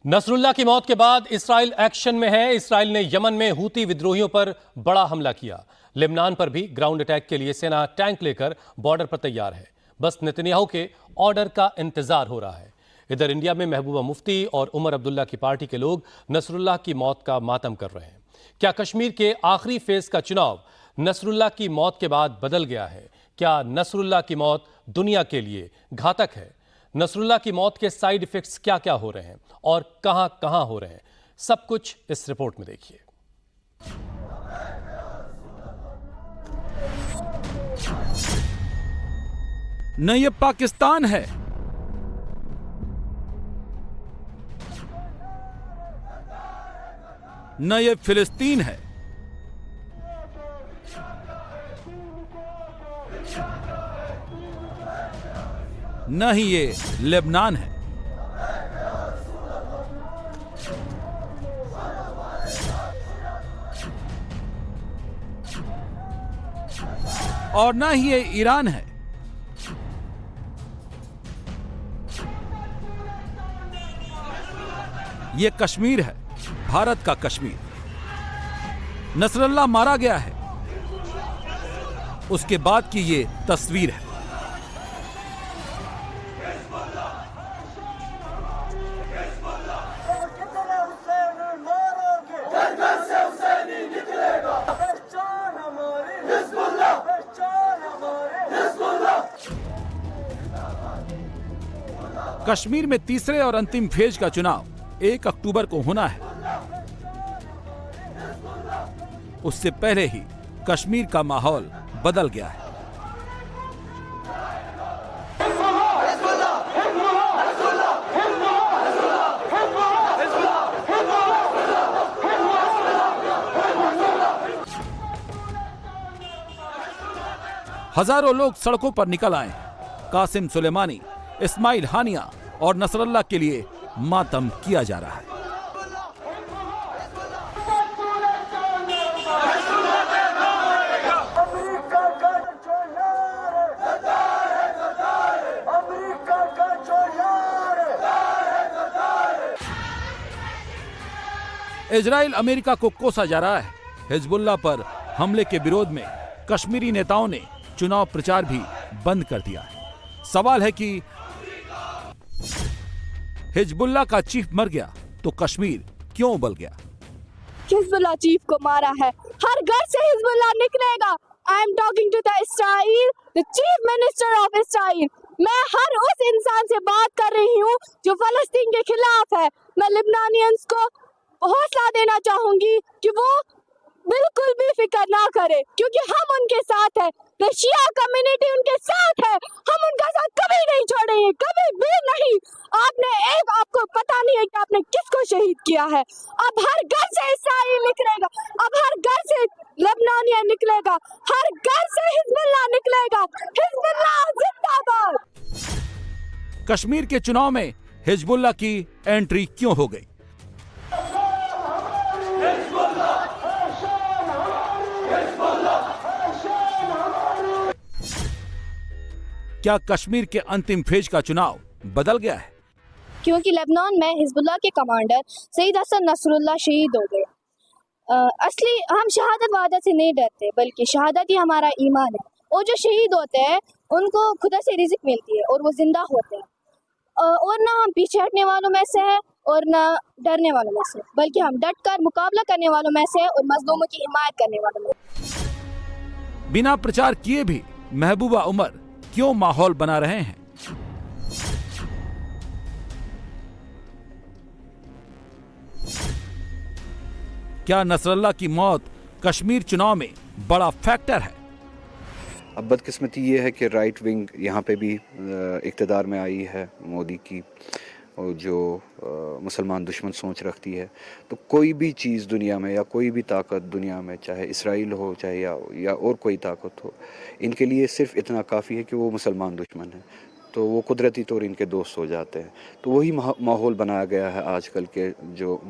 Nasrallah की मौत के बाद इसराइल एक्शन में है। इसराइल ने यमन में हूती विद्रोहियों पर बड़ा हमला किया। लेबनान पर भी ग्राउंड अटैक के लिए सेना टैंक लेकर बॉर्डर पर तैयार है। बस नेतन्याहू के ऑर्डर का इंतजार हो रहा है। इधर इंडिया में महबूबा मुफ्ती और उमर अब्दुल्ला की पार्टी के लोग नसरुल्लाह की मौत का मातम कर रहे हैं। क्या कश्मीर के आखिरी फेज का चुनाव नसरुल्लाह की मौत के बाद बदल गया है? क्या नसरुल्लाह की मौत दुनिया के लिए घातक है? नसरुल्लाह की मौत के साइड इफेक्ट्स क्या क्या हो रहे हैं और कहां कहां हो रहे हैं, सब कुछ इस रिपोर्ट में देखिए। न ये पाकिस्तान है, न ये फिलिस्तीन है, न ही ये लेबनान है। और न ही ये ईरान है। ये कश्मीर है, भारत का कश्मीर। नसरुल्लाह मारा गया है, उसके बाद की ये तस्वीर है। कश्मीर में तीसरे और अंतिम फेज का चुनाव 1 अक्टूबर को होना है। उससे पहले ही कश्मीर का माहौल बदल गया है। हजारों लोग सड़कों पर निकल आए। कासिम सुलेमानी, इस्माइल हानिया और नसरुल्लाह के लिए मातम किया जा रहा है। इजराइल अमेरिका को कोसा जा रहा है। हिजबुल्लाह पर हमले के विरोध में कश्मीरी नेताओं ने चुनाव प्रचार भी बंद कर दिया है। सवाल है कि हिजबुल्लाह का चीफ मर गया तो कश्मीर क्यों उबल गया? हिजबुल्लाह चीफ को मारा है, हर घर से हिजबुल्लाह निकलेगा। I am talking to the Israel, the chief minister of Israel. मैं हर उस इंसान से बात कर रही हूँ जो फलस्तीन के खिलाफ है। मैं लिबनानियंस को हौसला देना चाहूंगी कि वो बिल्कुल भी फिक्र ना करे, क्योंकि हम उनके साथ हैं। द शिया कम्युनिटी उनके साथ है, हम उनका साथ कभी नहीं छोड़ेंगे, कभी भी नहीं। आपको पता नहीं है कि आपने किसको शहीद किया है। अब हर घर से इस्राइल निकलेगा, अब हर घर से लेबनानिया निकलेगा, हर घर से हिजबुल्लाह निकलेगा। हिजबुल्लाह जिंदाबाद। कश्मीर के चुनाव में हिजबुल्लाह की एंट्री क्यों हो गई? क्या कश्मीर के अंतिम फेज का चुनाव बदल गया है? क्योंकि लेबनान में हिजबुल्लाह के कमांडर सईद हसन नसरुल्लाह शहीद हो गए। असली हम शहादत वादा से नहीं डरते, बल्कि शहादत ही हमारा ईमान है। और जो शहीद होते हैं उनको खुदा से रिज़्क मिलती है और वो जिंदा होते हैं। और ना हम पीछे हटने वालों में से है और ना डरने वालों में से, बल्कि हम डट कर मुकाबला करने वालों में से और मजलूमों की हिमायत करने वालों में। बिना प्रचार किए भी महबूबा उमर क्यों माहौल बना रहे हैं? क्या नसरुल्लाह की मौत कश्मीर चुनाव में बड़ा फैक्टर है? अब बदकिस्मती ये है कि राइट विंग यहाँ पे भी इक़्तिदार में आई है मोदी की, और जो मुसलमान दुश्मन सोच रखती है। तो कोई भी चीज़ दुनिया में या कोई भी ताकत दुनिया में, चाहे इसराइल हो चाहे या और कोई ताकत हो, इनके लिए सिर्फ इतना काफ़ी है कि वो मुसलमान दुश्मन है, तो वो कुदरती तौर इनके दोस्त हो जाते हैं। तो वही माहौल बनाया गया है आजकल के जो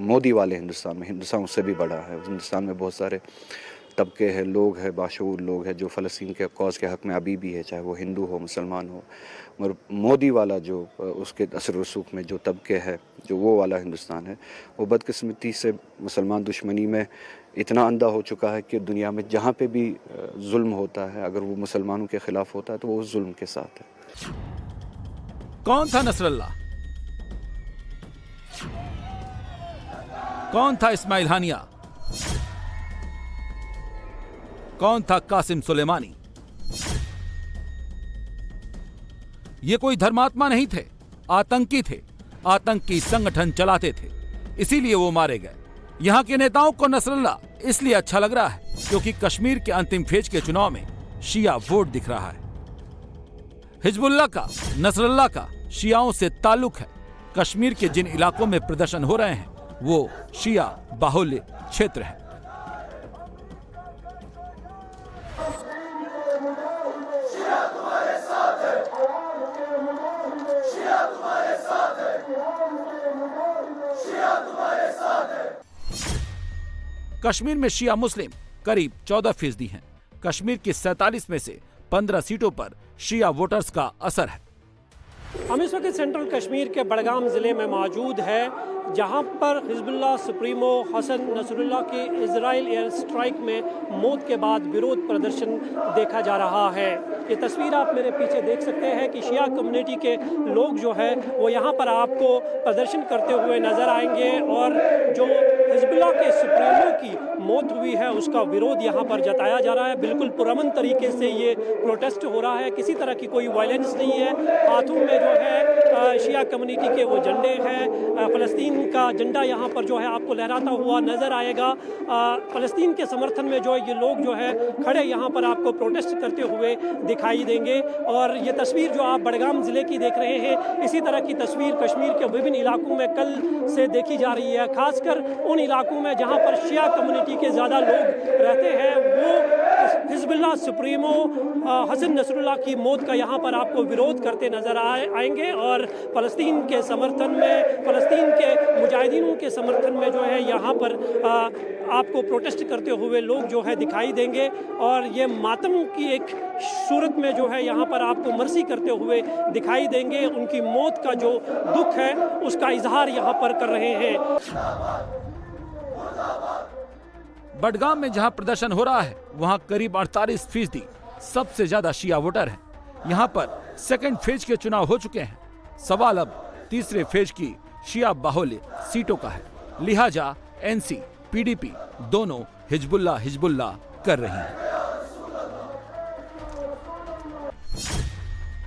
मोदी वाले हिंदुस्तान में। हिंदुस्तान उससे भी बड़ा है। हिंदुस्तान में बहुत सारे तबके हैं, लोग हैं, बाशऊर लोग हैं जो फ़लस्तीन के कौज़ के हक़ में अभी भी है, चाहे वो हिंदू हो मुसलमान हो। मगर मोदी वाला जो उसके असर रसूख में जो तबके है, जो वो वाला हिंदुस्तान है, वो बदकिस्मती से मुसलमान दुश्मनी में इतना अंधा हो चुका है कि दुनिया में जहाँ पे भी जुल्म होता है, अगर वो मुसलमानों के खिलाफ होता है तो वो उस जुल्म के साथ है। कौन था नसरल्ला? कौन था इस्माइल हानिया? कौन था कासिम सुलेमानी? ये कोई धर्मात्मा नहीं थे, आतंकी थे, आतंकी संगठन चलाते थे, इसीलिए वो मारे गए। यहां के नेताओं को नसरल्ला इसलिए अच्छा लग रहा है क्योंकि कश्मीर के अंतिम फेज के चुनाव में शिया वोट दिख रहा है। हिजबुल्लाह का, नसरल्ला का शियाओं से ताल्लुक है। कश्मीर के जिन इलाकों में प्रदर्शन हो रहे हैं वो शिया बाहुल्य क्षेत्र है। कश्मीर में शिया मुस्लिम करीब 14% हैं। कश्मीर की 47 में से 15 सीटों पर शिया वोटर्स का असर है। हम इस वक्त सेंट्रल कश्मीर के बडगाम ज़िले में मौजूद है, जहां पर हिजबुल्लाह सुप्रीमो हसन नसरुल्लाह की इजराइल एयर स्ट्राइक में मौत के बाद विरोध प्रदर्शन देखा जा रहा है। ये तस्वीर आप मेरे पीछे देख सकते हैं कि शिया कम्युनिटी के लोग जो है वो यहाँ पर आपको प्रदर्शन करते हुए नजर आएंगे और जो हिजबुल्लाह के सुप्रीमो की मौत हुई है उसका विरोध यहाँ पर जताया जा रहा है। बिल्कुल पुरअमन तरीके से ये प्रोटेस्ट हो रहा है, किसी तरह की कोई वायलेंस नहीं है। हाथों में जो है शिया कम्युनिटी के वो झंडे हैं, फ़लस्तीन का झंडा यहाँ पर जो है आपको लहराता हुआ नजर आएगा। फ़लस्तीन के समर्थन में जो ये लोग जो है खड़े यहाँ पर आपको प्रोटेस्ट करते हुए दिखाई देंगे। और ये तस्वीर जो आप बडगाम ज़िले की देख रहे हैं, इसी तरह की तस्वीर कश्मीर के विभिन्न इलाकों में कल से देखी जा रही है। खासकर उन इलाकों में जहाँ पर शिया कम्युनिटी के ज़्यादा लोग रहते हैं, वो हिजबुल्लाह सुप्रीमो हसन नसरुल्लाह की मौत का यहाँ पर आपको विरोध करते नजर आएंगे और फ़लस्तीन के समर्थन में, फ़लस्तीन के मुजाहिदीनों के समर्थन में जो है यहाँ पर आपको प्रोटेस्ट करते हुए लोग जो है दिखाई देंगे। और ये मातम की एक सूरत में जो है यहाँ पर आपको मर्सी करते हुए दिखाई देंगे। उनकी मौत का जो दुख है उसका इजहार यहाँ पर कर रहे हैं। बडगाम में जहां प्रदर्शन हो रहा है वहां करीब 48% सबसे ज्यादा शिया वोटर हैं। यहां पर सेकंड फेज के चुनाव हो चुके हैं। सवाल अब तीसरे फेज की शिया बाहुल्य सीटों का है। लिहाजा एनसी पीडीपी दोनों हिजबुल्लाह कर रही हैं।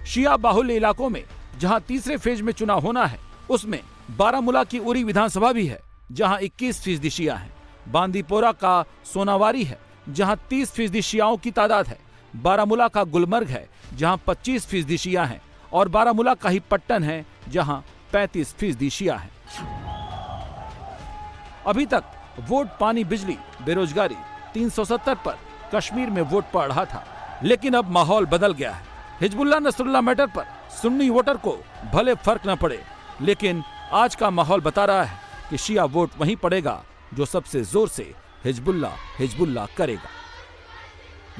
शिया बाहुल्य इलाकों में जहां तीसरे फेज में चुनाव होना है उसमें बारामूला की उरी विधानसभा भी है जहां 21% शिया हैं। बांदीपोरा का सोनावारी है जहां 30% शियाओं की तादाद है। बारामूला का गुलमर्ग है जहां 25% शिया हैं और बारामूला का ही पट्टन है जहां 35% शिया हैं। अभी तक वोट, पानी, बिजली, बेरोजगारी 370 पर कश्मीर में वोट पड़ रहा था, लेकिन अब माहौल बदल गया है। हिजबुल्लाह नसरुल्लाह मैटर पर सुन्नी वोटर को भले फर्क न पड़े, लेकिन आज का माहौल बता रहा है कि शिया वोट वहीं पड़ेगा जो सबसे जोर से हिजबुल्लाह करेगा।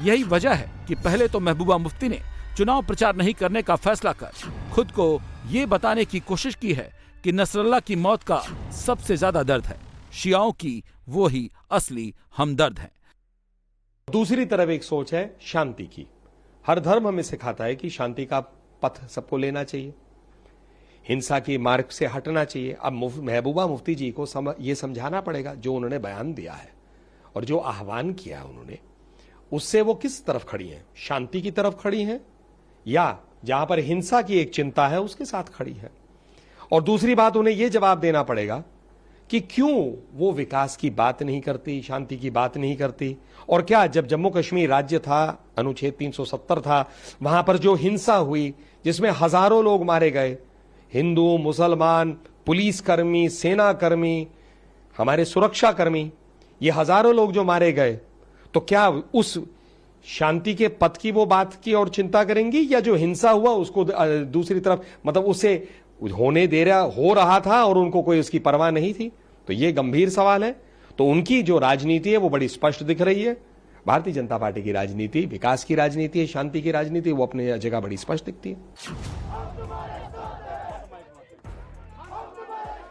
यही वजह है कि पहले तो महबूबा मुफ्ती ने चुनाव प्रचार नहीं करने का फैसला कर खुद को ये बताने की कोशिश की है कि नसरल्लाह की मौत का सबसे ज्यादा दर्द है, शियाओं की वो ही असली हमदर्द हैं। दूसरी तरफ एक सोच है शांति की। हर धर्म हमें सिखाता है कि शांति का पथ सबको लेना चाहिए, हिंसा की मार्ग से हटना चाहिए। अब महबूबा मुफ्ती जी को ये समझाना पड़ेगा, जो उन्होंने बयान दिया है और जो आह्वान किया है उन्होंने, उससे वो किस तरफ खड़ी हैं? शांति की तरफ खड़ी हैं या जहां पर हिंसा की एक चिंता है उसके साथ खड़ी है? और दूसरी बात, उन्हें यह जवाब देना पड़ेगा कि क्यों वो विकास की बात नहीं करती, शांति की बात नहीं करती। और क्या जब जम्मू कश्मीर राज्य था, अनुच्छेद 370 था, वहां पर जो हिंसा हुई जिसमें हजारों लोग मारे गए, हिंदू, मुसलमान, पुलिसकर्मी, सेनाकर्मी, हमारे सुरक्षाकर्मी, ये हजारों लोग जो मारे गए, तो क्या उस शांति के पथ की वो बात की और चिंता करेंगी, या जो हिंसा हुआ उसको दूसरी तरफ, मतलब उसे हो रहा था और उनको कोई उसकी परवाह नहीं थी? तो ये गंभीर सवाल है। तो उनकी जो राजनीति है वो बड़ी स्पष्ट दिख रही है। भारतीय जनता पार्टी की राजनीति विकास की राजनीति है, शांति की राजनीति, वो अपनी जगह बड़ी स्पष्ट दिखती है।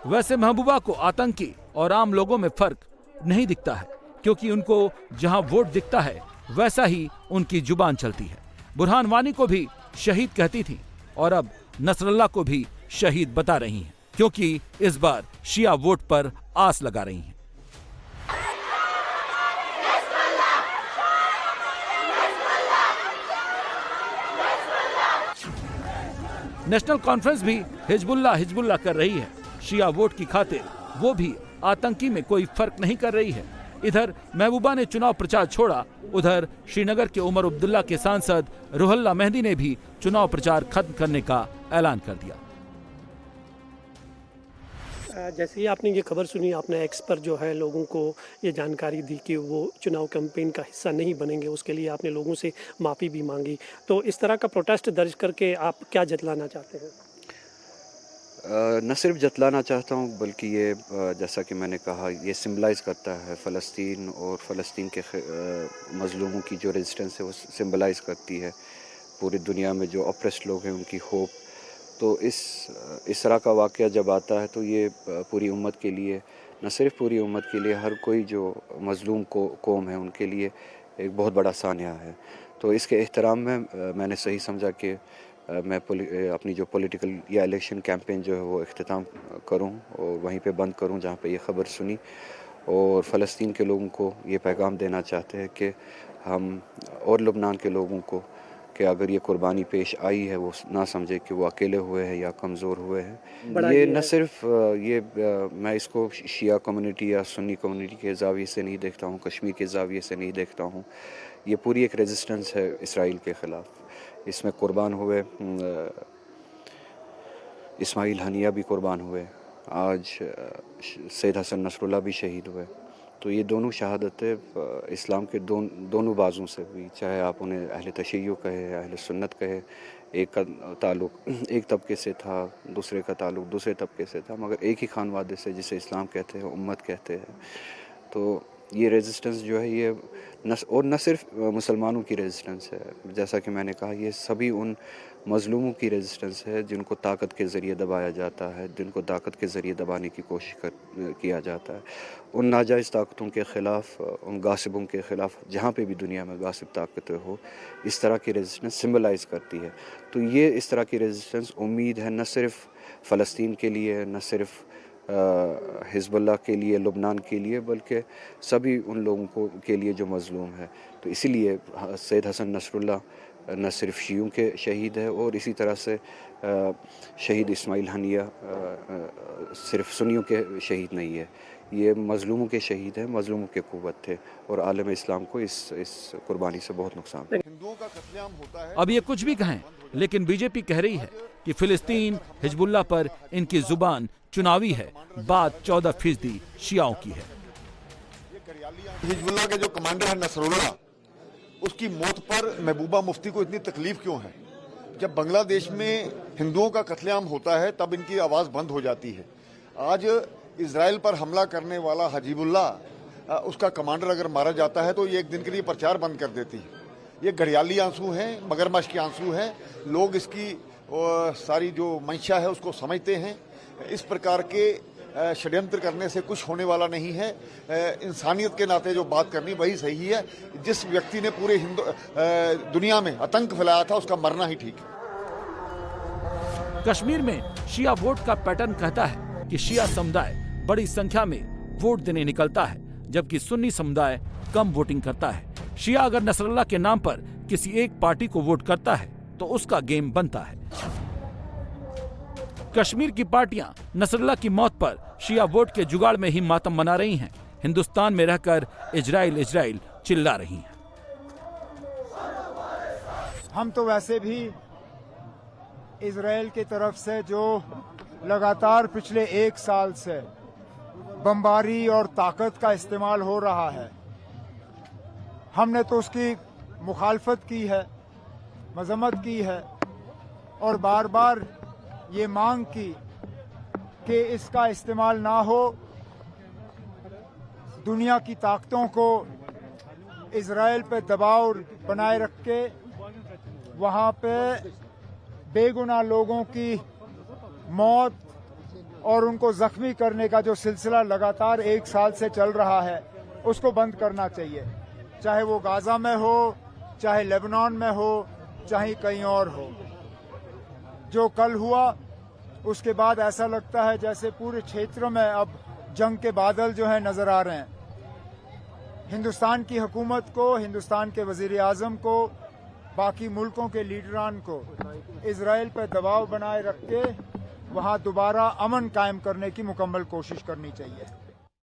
वैसे महबूबा को आतंकी और आम लोगों में फर्क नहीं दिखता है, क्योंकि उनको जहां वोट दिखता है वैसा ही उनकी जुबान चलती है। बुरहान वानी को भी शहीद कहती थी और अब नसरल्ला को भी शहीद बता रही हैं, क्योंकि इस बार शिया वोट पर आस लगा रही हैं। नेशनल कॉन्फ्रेंस भी हिजबुल्लाह कर रही है। शिया वोट की खातिर वो भी आतंकी में कोई फर्क नहीं कर रही है। इधर महबूबा ने चुनाव प्रचार छोड़ा, उधर श्रीनगर के उमर अब्दुल्ला के सांसद रुहुल्लाह मेहदी ने भी चुनाव प्रचार खत्म करने का ऐलान कर दिया। जैसे ही आपने ये खबर सुनी, आपने एक्स पर जो है लोगों को ये जानकारी दी कि वो चुनाव कैंपेन का हिस्सा नहीं बनेंगे, उसके लिए आपने लोगों से माफ़ी भी मांगी। तो इस तरह का प्रोटेस्ट दर्ज करके आप क्या जतलाना चाहते हैं? न सिर्फ जतलाना चाहता हूँ, बल्कि ये जैसा कि मैंने कहा, ये सिम्बलाइज़ करता है फ़लस्तीन और फ़लस्तीन के मज़लूमों की जो रेजिस्टेंस है, वो सिम्बलाइज़ करती है पूरी दुनिया में जो ऑप्रेस्ड लोग हैं उनकी होप। तो इस तरह का वाक़या जब आता है तो ये पूरी उम्मत के लिए, न सिर्फ पूरी उम्मत के लिए, हर कोई जो मज़लूम कौम है उनके लिए एक बहुत बड़ा सानिया है। तो इसके एहतराम में मैंने सही समझा कि मैं अपनी जो पॉलिटिकल या इलेक्शन कैंपेन जो है वो इख्तिताम करूं और वहीं पे बंद करूं जहां पे ये ख़बर सुनी, और फ़लस्तीन के लोगों को ये पैगाम देना चाहते हैं कि हम और लुबनान के लोगों को कि अगर ये कुर्बानी पेश आई है वो ना समझे कि वो अकेले हुए हैं या कमज़ोर हुए हैं। ये न सिर्फ मैं इसको शिया कम्युनिटी या सुन्नी कम्युनिटी के ज़ाविये से नहीं देखता हूँ, कश्मीर के ज़ाविये से नहीं देखता हूँ। ये पूरी एक रेजिस्टेंस है इसराइल के ख़िलाफ़। इसमें कुर्बान हुए इस्माइल हनिया भी कुर्बान हुए, आज सैयद हसन नसरुल्लाह भी शहीद हुए। तो ये दोनों शहादतें इस्लाम के दोनों बाजों से हुई, चाहे आप उन्हें अहले तशय्युअ कहे, अहले सुन्नत कहे। एक का ताल्लुक़ एक तबके से था, दूसरे का ताल्लुक़ दूसरे तबके से था, मगर एक ही खानवादे से, जिसे इस्लाम कहते हैं, उम्मत कहते हैं। तो ये रेजिस्टेंस जो है ये न सिर्फ मुसलमानों की रेजिस्टेंस है, जैसा कि मैंने कहा, ये सभी उन मज़लूमों की रेजिस्टेंस है जिनको ताकत के ज़रिए दबाया जाता है, जिनको ताकत के ज़रिए दबाने की कोशिश किया जाता है। उन नाजायज़ ताकतों के ख़िलाफ़, उन गासिबों के ख़िलाफ़, जहाँ पे भी दुनिया में गासिब ताकतें हो, इस तरह की रेजिस्टेंस सिम्बलाइज़ करती है। तो ये इस तरह की रेजिस्टेंस उम्मीद है न सिर्फ फ़लस्तीन के लिए, न सिर्फ हिज़्बुल्लाह के लिए, लुबनान के लिए, बल्कि सभी उन लोगों के लिए जो मज़लूम है। तो इसीलिए सैयद हसन नसरुल्लाह न सिर्फ शियों के शहीद है, और इसी तरह से शहीद इस्माइल हनिया सिर्फ सुन्नियों के शहीद नहीं है, ये मज़लूमों के शहीद हैं, मज़लूमों के क़ुव्वत थे, और आलम इस्लाम को इस कुर्बानी से बहुत नुकसान है। हिंदुओं का कत्लेआम होता है। अब ये कुछ भी कहें, लेकिन बीजेपी कह रही है कि फिलिस्तीन हिजबुल्लाह पर इनकी जुबान चुनावी है, बात 14% शियाओं की है। हिजबुल्लाह के जो कमांडर है नसरुल्लाह, उसकी मौत पर महबूबा मुफ्ती को इतनी तकलीफ क्यों है? जब बांग्लादेश में हिंदुओं का कत्लेआम होता है तब इनकी आवाज़ बंद हो जाती है। आज इजराइल पर हमला करने वाला हजीबुल्लाह, उसका कमांडर अगर मारा जाता है तो ये एक दिन के लिए प्रचार बंद कर देती है। ये घड़ियाली आंसू हैं, मगरमच्छ के आंसू हैं। लोग इसकी सारी जो मंशा है उसको समझते हैं। इस प्रकार के षड्यंत्र करने से कुछ होने वाला नहीं है। इंसानियत के नाते जो बात करनी वही सही है। जिस व्यक्ति ने पूरे दुनिया में आतंक फैलाया था उसका मरना ही ठीक है। कश्मीर में शिया वोट का पैटर्न कहता है कि शिया समुदाय बड़ी संख्या में वोट देने निकलता है, जबकि सुन्नी समुदाय कम वोटिंग करता है। शिया अगर नसरुल्लाह के नाम पर किसी एक पार्टी को वोट करता है तो उसका गेम बनता है। कश्मीर की पार्टियां नसरुल्लाह की मौत पर शिया वोट के जुगाड़ में ही मातम मना रही हैं। हिंदुस्तान में रहकर इजराइल चिल्ला रही हैं। हम तो वैसे भी इजराइल की तरफ से जो लगातार पिछले 1 साल से बमबारी और ताकत का इस्तेमाल हो रहा है, हमने तो उसकी मुखालफत की है, मजम्मत की है, और बार बार ये मांग की कि इसका इस्तेमाल ना हो। दुनिया की ताकतों को इजराइल पे दबाव बनाए रख के वहाँ पे बेगुनाह लोगों की मौत और उनको जख्मी करने का जो सिलसिला लगातार 1 साल से चल रहा है उसको बंद करना चाहिए, चाहे वो गाजा में हो, चाहे लेबनान में हो, चाहे कहीं और हो। जो कल हुआ उसके बाद ऐसा लगता है जैसे पूरे क्षेत्र में अब जंग के बादल जो है नजर आ रहे हैं। हिंदुस्तान की हुकूमत को, हिंदुस्तान के वजीर आजम को, बाकी मुल्कों के लीडरान को इजराइल पर दबाव बनाए रख के वहां दोबारा अमन कायम करने की मुकम्मल कोशिश करनी चाहिए।